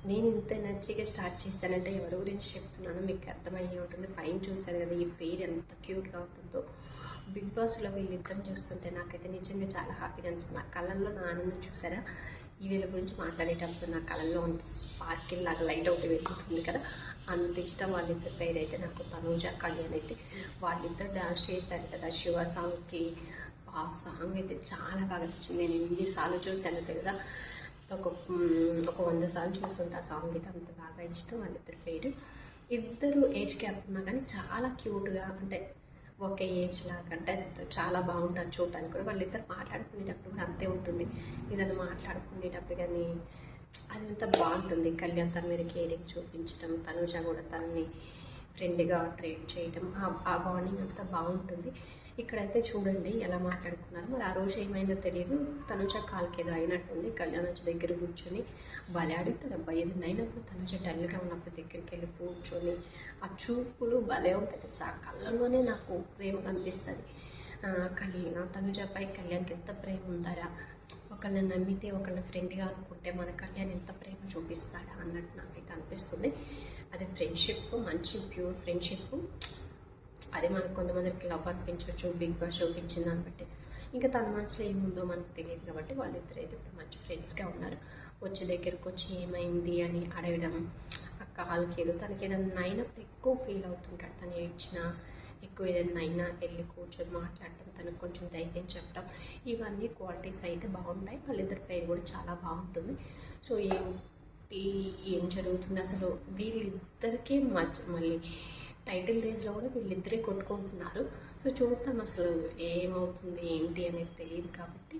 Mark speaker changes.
Speaker 1: నేను ఇంత ఎనర్జీగా స్టార్ట్ చేశానంటే ఎవరి గురించి చెప్తున్నానో మీకు అర్థమయ్యే ఉంటుంది. పైన చూశారు కదా ఈ పేరు ఎంత క్యూట్గా ఉంటుందో. బిగ్ బాస్లో వీళ్ళిద్దరిని చూస్తుంటే నాకైతే నిజంగా చాలా హ్యాపీగా అనిపిస్తుంది. నా కళ్ళల్లో నా ఆనందం చూసారా? ఈ వీళ్ళ గురించి మాట్లాడేటప్పుడు నా కళ్ళల్లో అంత స్పార్కిల్ లాగా లైట్ ఒకటి వెలుగుతుంది కదా, అంత ఇష్టం వాళ్ళిద్దరి పేరు అయితే నాకు. తనూజ కళ్యాణ్ అయితే వాళ్ళిద్దరు డాన్స్ చేశారు కదా శివ సాంగ్కి. ఆ సాంగ్ అయితే చాలా బాగా నచ్చింది. నేను ఎన్నిసార్లు చూశానో తెలుసా, ఒక ఒక 100 సార్లు చూస్తుంటే ఆ సాంగ్ అయితే అంత బాగా ఇష్టం. వాళ్ళిద్దరి పేరు. ఇద్దరు ఏజ్ గ్యాప్ ఉన్నా కానీ చాలా క్యూట్గా, అంటే ఒకే ఏజ్ లాగా, అంటే చాలా బాగుంటుంది చూడటానికి కూడా. వాళ్ళిద్దరు మాట్లాడుకునేటప్పుడు కూడా అంతే ఉంటుంది. ఏదైనా మాట్లాడుకునేటప్పుడు కానీ అది ఎంత బాగుంటుంది. కళ్యాణ్ తన మీద కేరింగ్ చూపించడం, తనుజ కూడా తనని ఫ్రెండ్గా ట్రీట్ చేయడం, ఆ బాండింగ్ అంతా బాగుంటుంది. ఇక్కడైతే చూడండి ఎలా మాట్లాడుకున్నారు. మరి ఆ రోజు ఏమైందో తెలియదు, తనుజ కాలుకి ఏదో అయినట్టుంది. కళ్యాణ్ వచ్చి దగ్గర కూర్చొని భలే అడుగుతాడు. అబ్బాయి ఏదైనా అయినప్పుడు తనుజ డల్గా ఉన్నప్పుడు దగ్గరికి వెళ్ళి కూర్చొని ఆ చూపులు భలే ఉంటుంది తెలుసా. ఆ కళ్ళల్లోనే నాకు ప్రేమ కనిపిస్తుంది. తనుజపై కళ్యాణ్కి ఎంత ప్రేమ ఉందారా, ఒకళ్ళని నమ్మితే ఒకళ్ళని ఫ్రెండ్గా అనుకుంటే మన కళ్యాణ్ ఎంత ప్రేమ చూపిస్తాడా అన్నట్టు నాకైతే అనిపిస్తుంది. అది ఫ్రెండ్షిప్, మంచి ప్యూర్ ఫ్రెండ్షిప్. అదే మనకు కొంతమందికి లవ్ అనిపించవచ్చు బిగ్ బాస్ చూపించిన దాన్ని బట్టి. ఇంకా తన మనసులో ఏముందో మనకు తెలియదు కాబట్టి వాళ్ళిద్దరు అయితే ఇప్పుడు మంచి ఫ్రెండ్స్గా ఉన్నారు. వచ్చి దగ్గరకు వచ్చి ఏమైంది అని అడగడం, ఆ కాలుకి ఏదో తనకి ఏదైనా అయినప్పుడు ఎక్కువ ఫీల్ అవుతుంటాడు. తను ఏడ్చినా ఎక్కువ ఏదైనా అయినా వెళ్ళి కూర్చొని మాట్లాడటం, తనకు కొంచెం ధైర్యం చెప్పడం, ఇవన్నీ క్వాలిటీస్ అయితే బాగుంటాయి. వాళ్ళిద్దరి పేరు కూడా చాలా బాగుంటుంది. సో ఏం జరుగుతుంది అసలు వీళ్ళిద్దరికీ మళ్ళీ టైటిల్ రేస్లో కూడా వీళ్ళిద్దరే కొట్టుకుంటున్నారు. సో చూద్దాం అసలు ఏమవుతుంది ఏంటి అనేది తెలియదు కాబట్టి